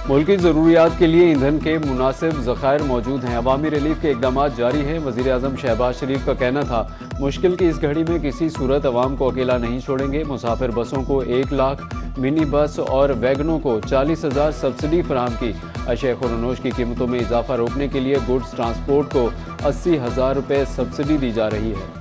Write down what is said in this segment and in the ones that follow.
मुल्क की ज़रूरियात के लिए ईंधन के मुनासिब ज़खायर मौजूद हैं। अवामी रिलीफ के इक़दाम जारी हैं। वज़ीर आज़म शहबाज शरीफ का कहना था, मुश्किल की इस घड़ी में किसी सूरत अवाम को अकेला नहीं छोड़ेंगे। मुसाफिर बसों को 1 लाख, मिनी बस और वैगनों को 40,000 सब्सिडी फराहम की। अशय खुरनोश की कीमतों में इजाफा रोकने के लिए गुड्स ट्रांसपोर्ट को 80,000 रुपये सब्सिडी दी जा रही है।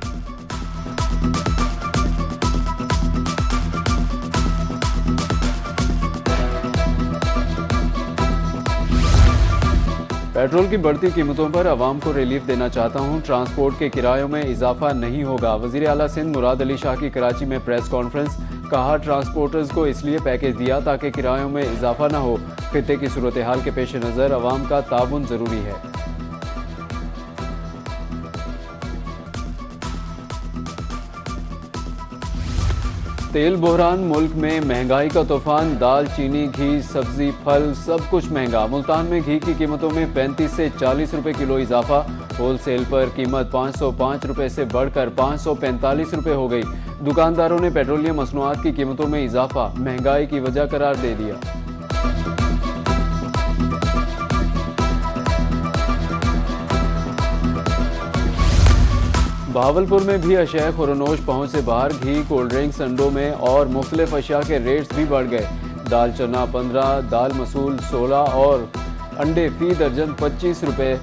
पेट्रोल की बढ़ती कीमतों पर आवाम को रिलीफ देना चाहता हूं। ट्रांसपोर्ट के किरायों में इजाफा नहीं होगा। वज़ीर आला सिंध मुराद अली शाह की कराची में प्रेस कॉन्फ्रेंस। कहा, ट्रांसपोर्टर्स को इसलिए पैकेज दिया ताकि किरायों में इजाफा न हो। खित्ते की सूरत हाल के पेश नज़र आवाम का ताउन ज़रूरी है। तेल बहरान, मुल्क में महंगाई का तूफान। दाल, चीनी, घी, सब्जी, फल सब कुछ महंगा। मुल्तान में घी की कीमतों में 35 से 40 रुपए किलो इजाफा। होल सेल पर कीमत 505 रुपए से बढ़कर 545 रुपए हो गई। दुकानदारों ने पेट्रोलियम मसनूआत की कीमतों में इजाफा महंगाई की वजह करार दे दिया। बहावलपुर में भी अशय खुरनोश पहुंच से बाहर। घी, कोल्ड ड्रिंक्स, अंडों में और मुख्तलिफ अशिया के रेट्स भी बढ़ गए। दाल चना 15, दाल मसूल 16 और अंडे फी दर्जन 25 रुपये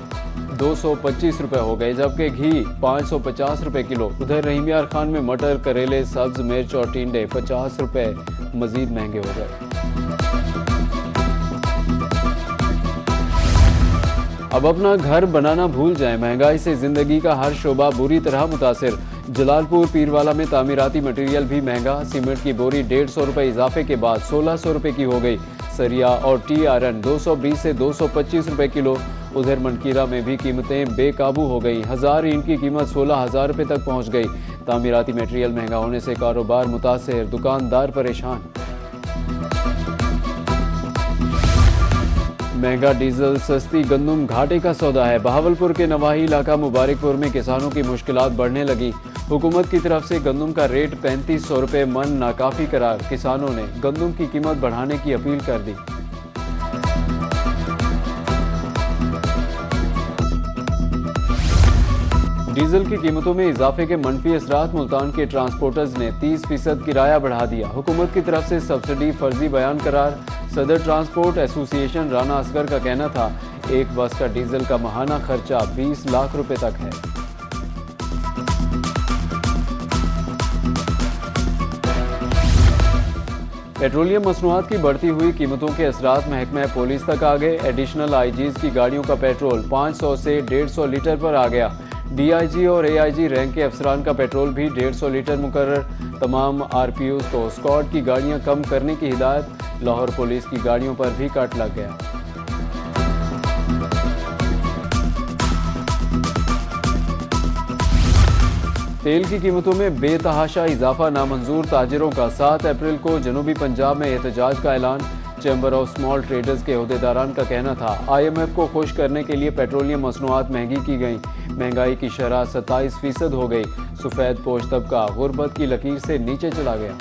225 रुपये हो गए, जबकि घी 550 रुपये किलो। उधर रहीम यार खान में मटर, करेले, सब्ज, मिर्च और टिंडे 50 रुपये मजीद महंगे हो गए। अब अपना घर बनाना भूल जाएं। महंगाई से जिंदगी का हर शोबा बुरी तरह मुतासिर। जलालपुर पीरवाला में तामीराती मटेरियल भी महंगा। सीमेंट की बोरी 150 रुपये इजाफे के बाद 1600 रुपये की हो गई। सरिया और टी आयरन 220 से 225 रुपये किलो। उधर मनकीरा में भी कीमतें बेकाबू हो गई। 1000 ईंट की कीमत 16,000 रुपये तक पहुँच गई। तामीराती मटेरियल महंगा होने से कारोबार मुतासिर, दुकानदार परेशान। महंगा डीजल, सस्ती गंदम घाटे का सौदा है। बहावलपुर के नवाही इलाका मुबारकपुर में किसानों की मुश्किलात बढ़ने लगी। हुकूमत की तरफ से गंदम का रेट 3500 रुपये मन नाकाफी करार। किसानों ने गंदम की कीमत बढ़ाने की अपील कर दी। डीजल की कीमतों में इजाफे के मनफी असरात। मुल्तान के ट्रांसपोर्टर्स ने 30% किराया बढ़ा दिया। हुकूमत की तरफ से सब्सिडी फर्जी बयान करार। सदर ट्रांसपोर्ट एसोसिएशन राना असगर का कहना था, एक बस का डीजल का माहाना खर्चा 20 लाख रुपए तक है। पेट्रोलियम मसनूआत की बढ़ती हुई कीमतों के असरात महकमा पुलिस तक आ गए। एडिशनल आईजीज की गाड़ियों का पेट्रोल 500 से 150 लीटर पर आ गया। डीआईजी और एआईजी रैंक के अफसरान का पेट्रोल भी 150 लीटर मुकर्रर। तमाम आरपीओ को स्क्वाड की गाड़ियां कम करने की हिदायत। लाहौर पुलिस की गाड़ियों पर भी कट लग गया। तेल की कीमतों में बेतहाशा इजाफा नामंजूर। ताजिरों का 7 अप्रैल को जनूबी पंजाब में एहतजाज का ऐलान। चैम्बर ऑफ स्मॉल ट्रेडर्स के अहदेदारान का कहना था, IMF को खुश करने के लिए पेट्रोलियम मसनूआत महंगी की गई। महंगाई की शरह 27% हो गई। सफेद पोश तबका गुर्बत की लकीर से नीचे चला गया।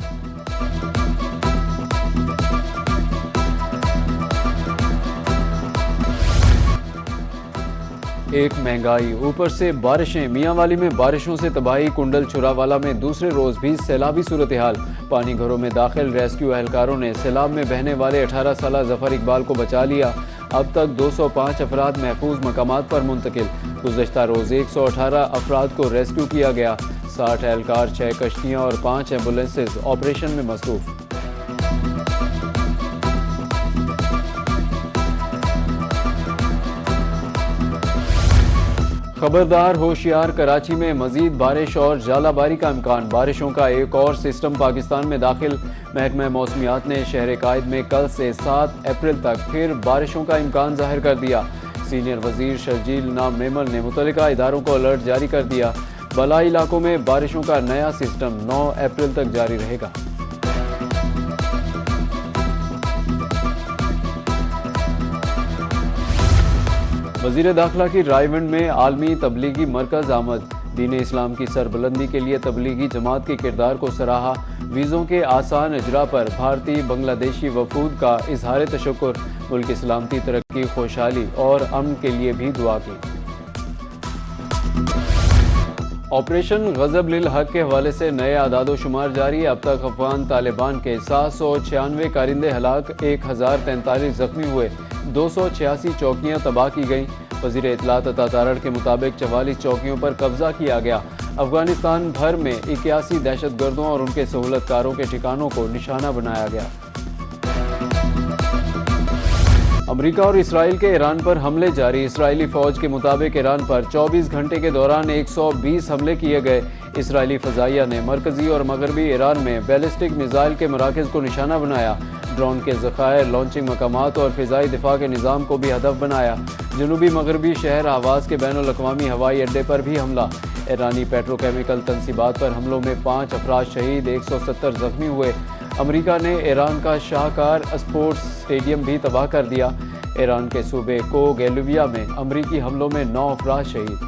एक महंगाई, ऊपर से बारिशें। मियांवाली में बारिशों से तबाही। कुंडल चुरावाला में दूसरे रोज भी सैलाबी सूरत हाल। पानी घरों में दाखिल। रेस्क्यू एहलकारों ने सैलाब में बहने वाले 18 साल जफर इकबाल को बचा लिया। अब तक 205 अफराद महफूज मकामात पर मुंतकिल। गुज़श्ता रोज 118 अफराद को रेस्क्यू किया गया। 60 एहलकार, 6 कश्तियाँ और 5 एम्बुलेंसेज ऑपरेशन में मसरूफ। खबरदार, होशियार, कराची में मजीद बारिश और जालाबारी का इम्कान। बारिशों का एक और सिस्टम पाकिस्तान में दाखिल। महकमा मौसमियात ने शहर कायद में कल से 7 अप्रैल तक फिर बारिशों का इम्कान जाहिर कर दिया। सीनियर वजीर शर्जील नाम मेमल ने मुतल्लिका इदारों को अलर्ट जारी कर दिया। बलाई इलाकों में बारिशों का नया सिस्टम 9 अप्रैल तक जारी रहेगा। वज़ीर दाखिला की रायवंड में आलमी तबलीगी मरकज़ आमद। दीन इस्लाम की सरबलंदी के लिए तबलीगी जमात के किरदार को सराहा। वीज़ों के आसान इजरा पर भारतीय बांग्लादेशी वफूद का इजहार तशक्कुर, मुल्क की सलामती, तरक्की, खुशहाली और अमन के लिए भी दुआ की। ऑपरेशन गजब लिल हक के हवाले से नए आदादो शुमार जारी। अब तक अफगान तालिबान के 796 कारिंदे हलाक, 1043 जख्मी हुए, 286 चौकियाँ तबाह की गईं। वज़ीर इत्तलात अता तारड़ के मुताबिक 44 चौकियों पर कब्जा किया गया। अफगानिस्तान भर में 81 दहशतगर्दों और उनके सहूलतकारों के ठिकानों को निशाना बनाया गया। अमेरिका और इसराइल के ईरान पर हमले जारी। इसराइली फौज के मुताबिक ईरान पर 24 घंटे के दौरान 120 हमले किए गए। इसराइली फजाइया ने मरकजी और मगरबी ईरान में बैलिस्टिक मिसाइल के मराकज़ को निशाना बनाया। ड्रोन के ज़खायर, लॉन्चिंग मकामात और फ़िज़ाई दिफा के निज़ाम को भी हदफ बनाया। जनूबी मगरबी शहर आवाज़ के बैनुल-अक़वामी हवाई अड्डे पर भी हमला। ईरानी पेट्रोकेमिकल तनसीबात पर हमलों में 5 अफराद शहीद, 170 जख्मी हुए। अमेरिका ने ईरान का शाहकार स्पोर्ट्स स्टेडियम भी तबाह कर दिया। ईरान के सूबे कोगेलुविया में अमेरिकी हमलों में 9 अफराद शहीद।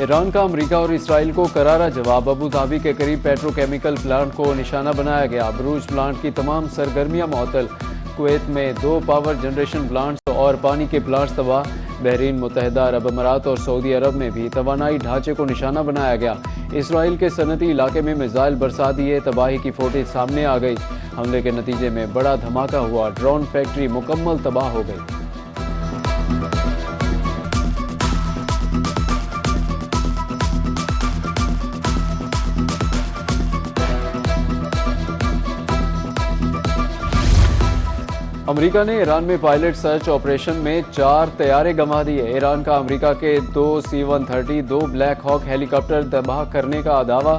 ईरान का अमेरिका और इसराइल को करारा जवाब। अबू धाबी के करीब पेट्रोकेमिकल प्लांट को निशाना बनाया गया। बरूज प्लांट की तमाम सरगर्मियां मुअत्तल। कुवैत में 2 पावर जनरेशन प्लांट्स और पानी के प्लांट्स तबाह। बहरीन, मुत्तहिदा अरब अमारात और सऊदी अरब में भी तवानाई ढांचे को निशाना बनाया गया। इसराइल के सनती इलाके में मिसाइल बरसा दिए, तबाही की फुटेज सामने आ गई। हमले के नतीजे में बड़ा धमाका हुआ, ड्रोन फैक्ट्री मुकम्मल तबाह हो गई। अमेरिका ने ईरान में पायलट सर्च ऑपरेशन में 4 तैयारे गंवा दिए। ईरान का अमेरिका के 2 C-130, 2 ब्लैक हॉक हेलीकॉप्टर तबाह करने का दावा।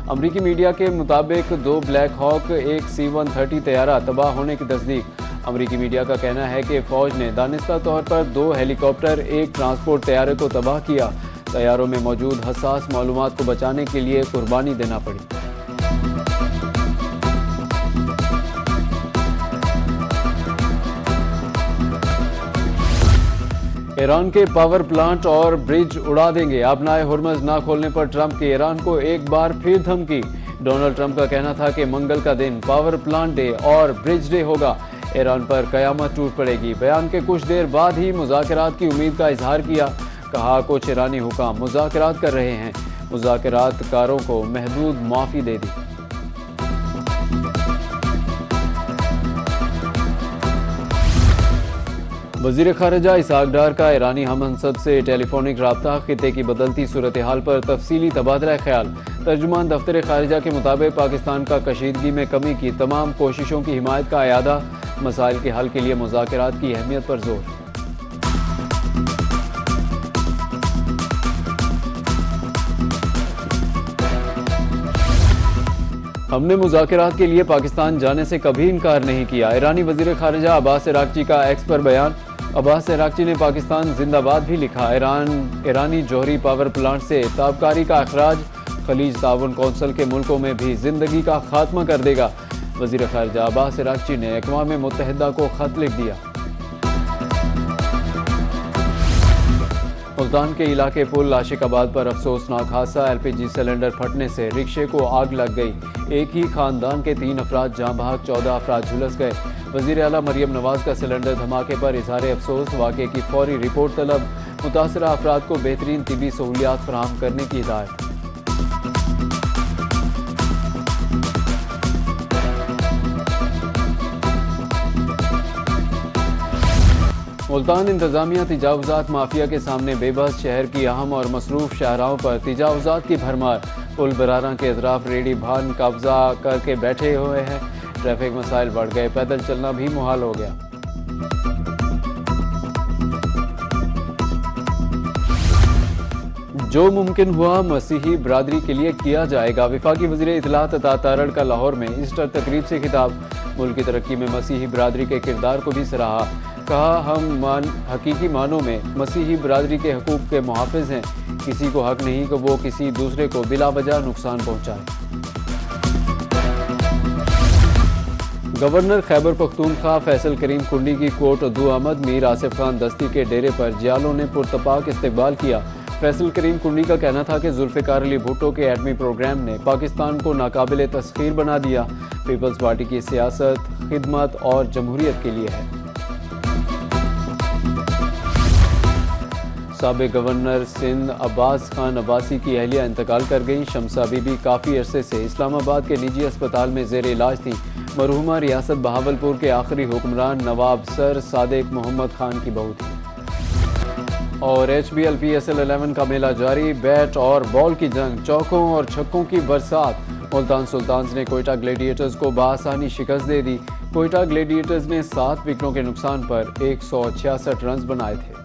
अमेरिकी मीडिया के मुताबिक 2 ब्लैक हॉक, 1 C-130 तैयारा तबाह होने की तस्दीक। अमेरिकी मीडिया का कहना है कि फ़ौज ने दानिस्ता तौर पर 2 हेलीकॉप्टर, 1 ट्रांसपोर्ट तैयारे को तबाह किया। तैयारों में मौजूद हसास मालूमात को बचाने के लिए कुर्बानी देना पड़ी। ईरान के पावर प्लांट और ब्रिज उड़ा देंगे। अपनाए हुर्मज़ ना खोलने पर ट्रंप की ईरान को एक बार फिर धमकी। डोनाल्ड ट्रंप का कहना था कि मंगल का दिन पावर प्लांट डे और ब्रिज डे होगा। ईरान पर कयामत टूट पड़ेगी। बयान के कुछ देर बाद ही मुज़ाकरात की उम्मीद का इजहार किया। कहा कुछ ईरानी हुकाम मुज़ाकरात कर रहे हैं। मुज़ाकरातकारों को महदूद माफ़ी दे दी। वज़ीर ख़ारिजा इसहाक़ डार का ईरानी हममंसब से टेलीफोनिक रब्ता। खित्ते की बदलती सूरत हाल पर तफसीली तबादला ख्याल। तर्जुमान दफ्तर ख़ारिजा के मुताबिक पाकिस्तान का कशीदगी में कमी की तमाम कोशिशों की हिमायत का अयादा। मसाइल के हल के लिए मुज़ाकरात की अहमियत पर जोर। हमने मुज़ाकरात के लिए पाकिस्तान जाने से कभी इनकार नहीं किया। ईरानी वज़ीर ख़ारिजा अब्बास अराग़ची का एक्स पर बयान। अब्बास अराग़ची ने पाकिस्तान जिंदाबाद भी लिखा। ईरानी जोहरी पावर प्लांट से ताबकारी का अखराज खलीज ताउन कौंसिल के मुल्कों में भी जिंदगी का खात्मा कर देगा। वज़ीर ख़ारिजा अब्बास अराग़ची ने अक़वाम मुत्तहिदा को खत लिख दिया। मुल्तान के इलाके पुल आशिकाबाद पर अफसोसनाक हादसा। LPG सिलेंडर फटने से रिक्शे को आग लग गई। एक ही खानदान के 3 अफराद जाँ बहक, 14 अफराद झुलस गए। वज़ीर आला मरियम नवाज का सिलेंडर धमाके पर इजहार अफसोस। वाक़े की फौरी रिपोर्ट तलब। मुतासरा अफराद को बेहतरीन तिबी सहूलियात फराहम करने की हिदायत। मुल्तान इंतजामिया तजावुजात माफिया के सामने बेबस। शहर की अहम और मसरूफ शाहराहों पर तजावुजात की भरमार। पुल बरारा के अतराफ रेडी भान कब्जा करके बैठे हुए हैं। ट्रैफिक मसाइल बढ़ गए, पैदल चलना भी मुहाल हो गया। जो मुमकिन हुआ मसीही बरादरी के लिए किया जाएगा। वफाकी वज़ीर इत्तलात अता तारड़ का लाहौर में ईस्टर तकरीब से खिताब। मुल्क की तरक्की में मसीही बरादरी के किरदार को भी सराहा। कहा हम हकीकी मानों में मसीही बरादरी के हकूक़ के मुहाफ़िज़ हैं। किसी को हक नहीं कि वो किसी दूसरे को बिला वजह नुकसान पहुँचाए। गवर्नर खैबर पख्तूनख्वा फैसल करीम कुंडी की कोर्ट दो अहमद मीर आसिफ खान दस्ती के डेरे पर जियालों ने पुरतपाक इस्तकबाल किया। फैसल करीम कुंडी का कहना था कि जुल्फ़िकार अली भुट्टो के एटमी प्रोग्राम ने पाकिस्तान को नाकाबिले तस्खीर बना दिया। पीपल्स पार्टी की सियासत खिदमत और जमहूरियत के लिए है। साबिक गवर्नर सिंध अब्बास खान अब्बासी की अहलिया इंतकाल कर गई। शमसा बीबी काफ़ी अरसे से इस्लामाबाद के निजी अस्पताल में ज़ेर इलाज थी। मरहूमा रियासत बहावलपुर के आखिरी हुक्मरान नवाब सर सादिक मोहम्मद खान की बहू थी। और HBL PSL 11 का मेला जारी। बैट और बॉल की जंग, चौकों और छक्कों की बरसात। मुल्तान सुल्तान्स ने कोयटा ग्लेडिएटर्स को बआसानी शिकस्त दे दी। कोयटा ग्लेडिएटर्स ने 7 विकेटों के नुकसान पर 166 रन बनाए थे।